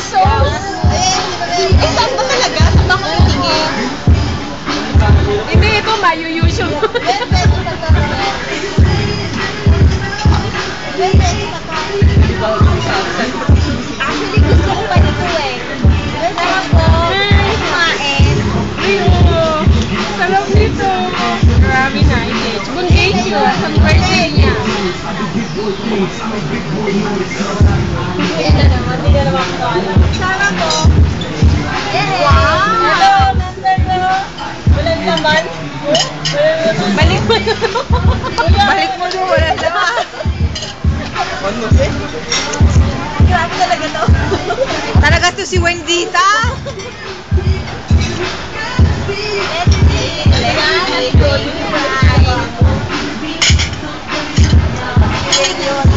So, saan ba talaga? Saan ba ako titingin? Hindi, ito mayu-YouTube. Actually, gusto ko pa nito eh. Sarap po. Kumain. Ayun. Sarap nito. Marami na. Bundation. Sa birthday niya. Sarap po. Wow! Ito, number mo. Walang laman. Balik mo na. Balik mo na. Wala naman. Grabe talaga to. Talaga to si Wendita. Let's see.